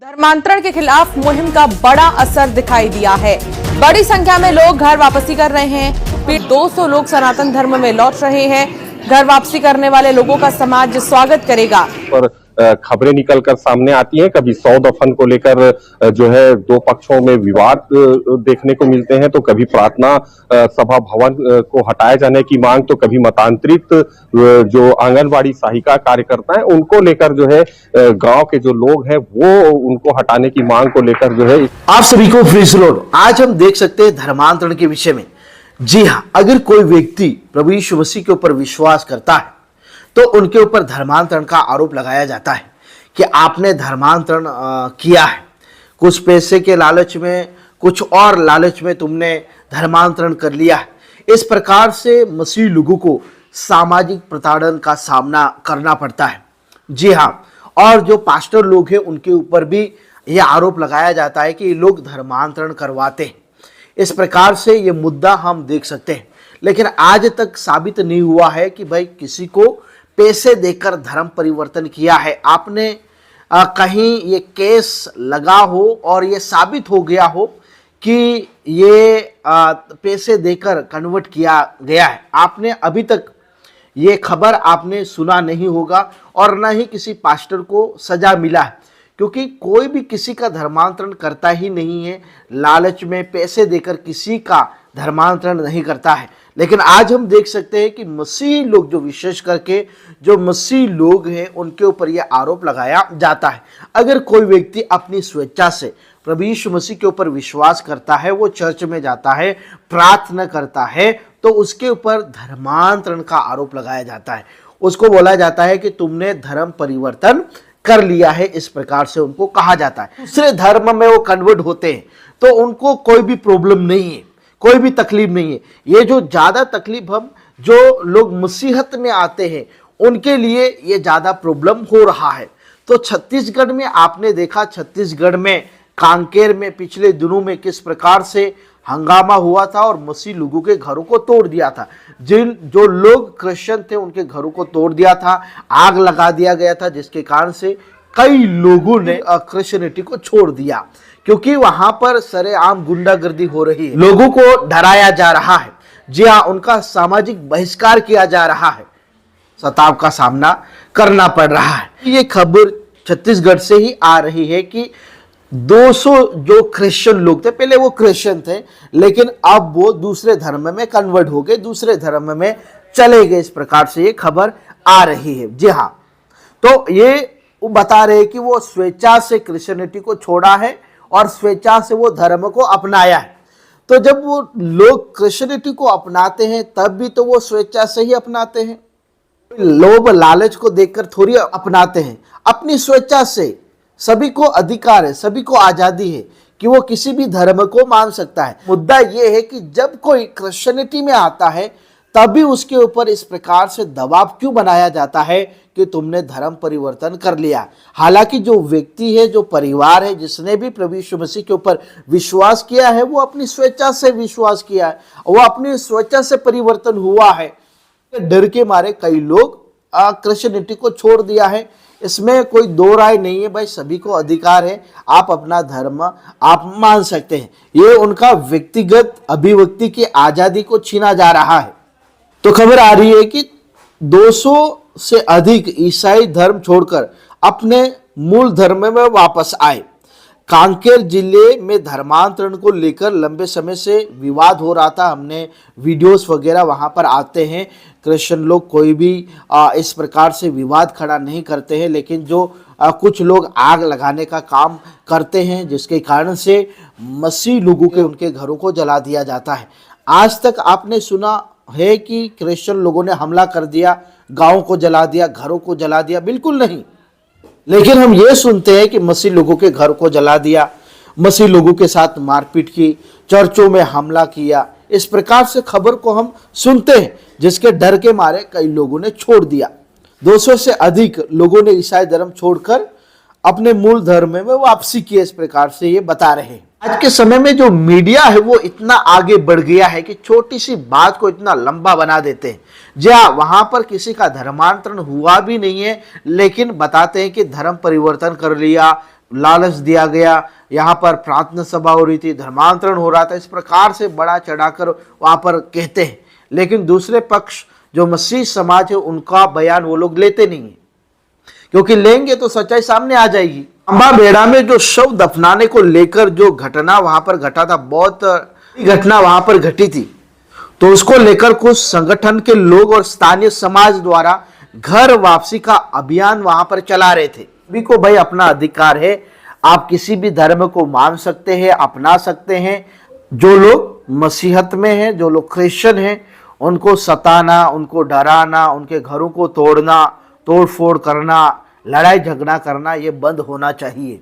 धर्मांतरण के खिलाफ मुहिम का बड़ा असर दिखाई दिया है। बड़ी संख्या में लोग घर वापसी कर रहे हैं। फिर 200 लोग सनातन धर्म में लौट रहे हैं। घर वापसी करने वाले लोगों का समाज स्वागत करेगा। पर खबरें निकलकर सामने आती हैं, कभी 100 दफन को लेकर जो है दो पक्षों में विवाद देखने को मिलते हैं, तो कभी प्रार्थना सभा भवन को हटाए जाने की मांग, तो कभी मतांतरित जो आंगनबाड़ी सहायिका कार्यकर्ता हैं उनको लेकर जो है गांव के जो लोग हैं वो उनको हटाने की मांग को लेकर जो है। आप सभी को फ्री स्लोड। आज हम देख सकते हैं धर्मांतरण के विषय में। जी हाँ, अगर कोई व्यक्ति प्रभु यीशु मसीह के ऊपर विश्वास करता है तो उनके ऊपर धर्मांतरण का आरोप लगाया जाता है कि आपने धर्मांतरण किया है। कुछ पैसे के लालच में, कुछ और लालच में तुमने धर्मांतरण कर लिया है। इस प्रकार से मसीह लोगों को सामाजिक प्रताड़न का सामना करना पड़ता है। जी हाँ, और जो पास्टर लोग हैं उनके ऊपर भी यह आरोप लगाया जाता है कि ये लोग धर्मांतरण करवाते हैं। इस प्रकार से ये मुद्दा हम देख सकते हैं, लेकिन आज तक साबित नहीं हुआ है कि भाई किसी को पैसे देकर धर्म परिवर्तन किया है। आपने कहीं ये केस लगा हो और ये साबित हो गया हो कि ये पैसे देकर कन्वर्ट किया गया है। आपने अभी तक ये खबर आपने सुना नहीं होगा और न ही किसी पास्टर को सजा मिला है, क्योंकि कोई भी किसी का धर्मांतरण करता ही नहीं है। लालच में पैसे देकर किसी का धर्मांतरण नहीं करता है। लेकिन आज हम देख सकते हैं कि मसीह लोग, जो विशेष करके जो मसीह लोग हैं, उनके ऊपर यह आरोप लगाया जाता है। अगर कोई व्यक्ति अपनी स्वेच्छा से प्रभु यीशु मसीह के ऊपर विश्वास करता है, वो चर्च में जाता है, प्रार्थना करता है, तो उसके ऊपर धर्मांतरण का आरोप लगाया जाता है। उसको बोला जाता है कि तुमने धर्म परिवर्तन कर लिया है। इस प्रकार से उनको कहा जाता है। दूसरे धर्म में वो कन्वर्ट होते हैं तो उनको कोई भी प्रॉब्लम नहीं है, कोई भी तकलीफ नहीं है। ये जो ज्यादा तकलीफ हम जो लोग मसीहत में आते हैं उनके लिए ये ज्यादा प्रॉब्लम हो रहा है। तो छत्तीसगढ़ में आपने देखा, छत्तीसगढ़ में कांकेर में पिछले दिनों में किस प्रकार से हंगामा हुआ था और मसीह लोगों के घरों को तोड़ दिया था। जो लोग क्रिश्चियन थे उनके घरों को तोड़ दिया था, आग लगा दिया गया था, जिसके कारण से कई लोगों ने क्रिश्चियनिटी को छोड़ दिया, क्योंकि वहां पर सरेआम गुंडागर्दी हो रही है। लोगों को डराया जा रहा है। जी हाँ, उनका सामाजिक बहिष्कार किया जा रहा है, सताव का सामना करना पड़ रहा है। ये खबर छत्तीसगढ़ से ही आ रही है कि 200 जो क्रिश्चियन लोग थे, पहले वो क्रिश्चियन थे लेकिन अब वो दूसरे धर्म में कन्वर्ट हो गए, दूसरे धर्म में चले गए। इस प्रकार से ये खबर आ रही है। जी हाँ, तो ये वो बता रहे हैं कि वो स्वेच्छा से क्रिश्चियनिटी को छोड़ा है और स्वेच्छा से वो धर्म को अपनाया है। तो जब वो लोग क्रिश्चियनिटी को अपनाते हैं तब भी तो वो स्वेच्छा से ही अपनाते हैं। लोभ लालच को देखकर थोड़ी अपनाते हैं, अपनी स्वेच्छा से। सभी को अधिकार है, सभी को आजादी है कि वो किसी भी धर्म को मान सकता है। मुद्दा ये है कि जब कोई क्रिश्चियनिटी में आता है तभी उसके ऊपर इस प्रकार से दबाव क्यों बनाया जाता है कि तुमने धर्म परिवर्तन कर लिया। हालांकि जो व्यक्ति है, जो परिवार है, जिसने भी प्रभु यीशु मसीह के ऊपर विश्वास किया है, वो अपनी स्वेच्छा से विश्वास किया है, वो अपनी स्वेच्छा से परिवर्तन हुआ है। डर के मारे कई लोग क्रिश्चियनिटी को छोड़ दिया है। इसमें कोई दो राय नहीं है भाई, सभी को अधिकार है, आप अपना धर्म आप मान सकते हैं। ये उनका व्यक्तिगत अभिव्यक्ति की आजादी को छीना जा रहा है। तो खबर आ रही है कि 200 से अधिक ईसाई धर्म छोड़कर अपने मूल धर्म में वापस आए। कांकेर जिले में धर्मांतरण को लेकर लंबे समय से विवाद हो रहा था। हमने वीडियोस वगैरह वहां पर आते हैं। क्रिश्चियन लोग कोई भी इस प्रकार से विवाद खड़ा नहीं करते हैं, लेकिन जो कुछ लोग आग लगाने का काम करते हैं, जिसके कारण से मसीह लोगों के उनके घरों को जला दिया जाता है। आज तक आपने सुना है कि क्रिश्चियन लोगों ने हमला कर दिया, गाँव को जला दिया, घरों को जला दिया? बिल्कुल नहीं। लेकिन हम ये सुनते हैं कि मसीह लोगों के घर को जला दिया, मसीह लोगों के साथ मारपीट की, चर्चों में हमला किया। इस प्रकार से खबर को हम सुनते हैं, जिसके डर के मारे कई लोगों ने छोड़ दिया। 200 से अधिक लोगों ने ईसाई धर्म छोड़कर अपने मूल धर्म में वापसी की। इस प्रकार से ये बता रहे हैं। आज के समय में जो मीडिया है वो इतना आगे बढ़ गया है कि छोटी सी बात को इतना लंबा बना देते हैं। जी हाँ, वहां पर किसी का धर्मांतरण हुआ भी नहीं है, लेकिन बताते हैं कि धर्म परिवर्तन कर लिया, लालच दिया गया, यहाँ पर प्रार्थना सभा हो रही थी, धर्मांतरण हो रहा था, इस प्रकार से बड़ा चढ़ाकर वहाँ पर कहते हैं। लेकिन दूसरे पक्ष जो मसीह समाज है उनका बयान वो लोग लेते नहीं है, क्योंकि लेंगे तो सच्चाई सामने आ जाएगी। अंबा बेड़ा में जो शव दफनाने को लेकर जो घटना वहां पर घटा था, बहुत घटना वहां पर घटी थी, तो उसको लेकर कुछ संगठन के लोग और स्थानीय समाज द्वारा घर वापसी का अभियान वहां पर चला रहे थे। सभी को भाई अपना अधिकार है, आप किसी भी धर्म को मान सकते हैं, अपना सकते हैं। जो लोग मसीहत में हैं, जो लोग क्रिश्चियन हैं, उनको सताना, उनको डराना, उनके घरों को तोड़ना, तोड़ फोड़ करना, लड़ाई झगड़ा करना, ये बंद होना चाहिए।